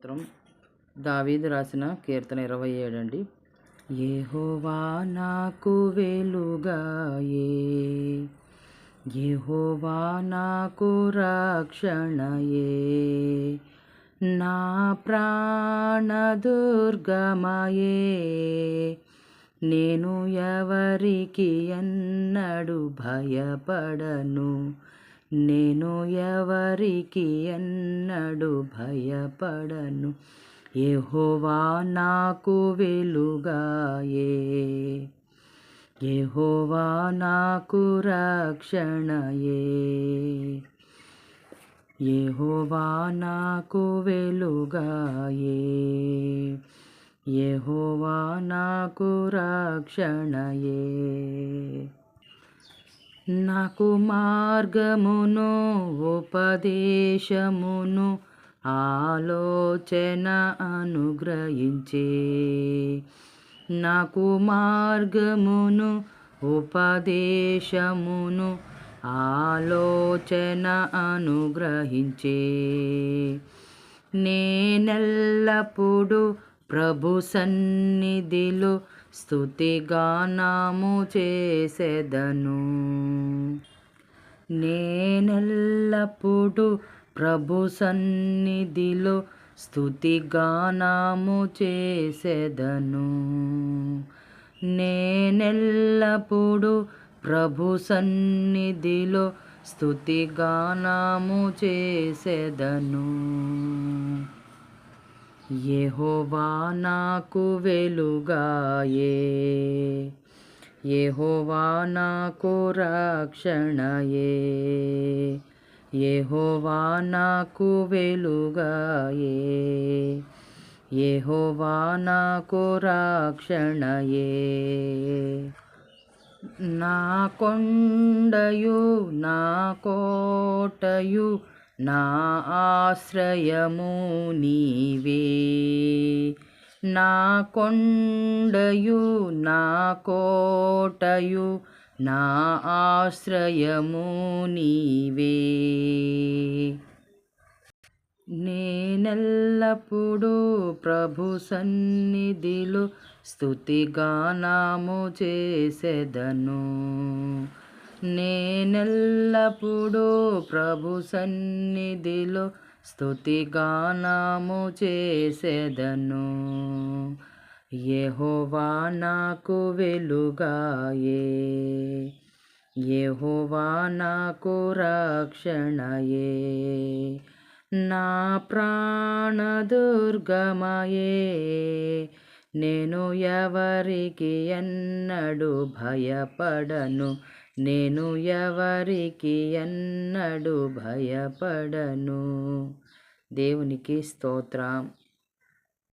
స్తోత్రం. దావీదు రాసిన కీర్తన 27 అండి. యెహోవా నాకు వెలుగాయే, యెహోవా నాకు రక్షణయే, నా ప్రాణదుర్గమయే, నేను ఎవరికి ఎన్నడు భయపడను, నేను ఎవరికి ఎన్నడు భయపడను. యెహోవా నాకు వెలుగాయే, యెహోవా నాకు రక్షణయే, యెహోవా నాకు వెలుగాయే, యెహోవా నాకు రక్షణయే. నాకు మార్గమును ఉపదేశమును ఆలోచన అనుగ్రహించే, నాకు మార్గమును ఉపదేశమును ఆలోచన అనుగ్రహించే, నేనెల్లప్పుడు ప్రభు సన్నిధిలో స్తుతిగానము చేసెదను, నేనెల్లప్పుడు ప్రభు సన్నిధిలో స్తుతిగానము చేసెదను, నేనెల్లప్పుడు ప్రభు సన్నిధిలో స్తుతిగానము చేసెదను. యెహోవా నాకు వెలుగాయే, యెహోవా నాకు రక్షణయే, యెహోవా నాకు వెలుగాయే, యెహోవా నాకు రక్షణయే, నా కొండయు నా కోటయు నా ఆశ్రయము నీవే, నా కొండయు నా కోటయు నా ఆశ్రయము నీవే, నేనెల్లప్పుడు ప్రభు సన్నిధిలో స్తుతిగానము చేసెదను, నేనెల్లప్పుడు ప్రభు సన్నిధిలో స్తుతిగానము చేసెదను. యెహోవా నాకు వెలుగాయే, యెహోవా నాకు రక్షణయే, నా ప్రాణదుర్గమయే, నేను ఎవరికి ఎన్నడు భయపడను, నేను ఎవరికి ఎన్నడు భయపడను. దేవునికి స్తోత్రం.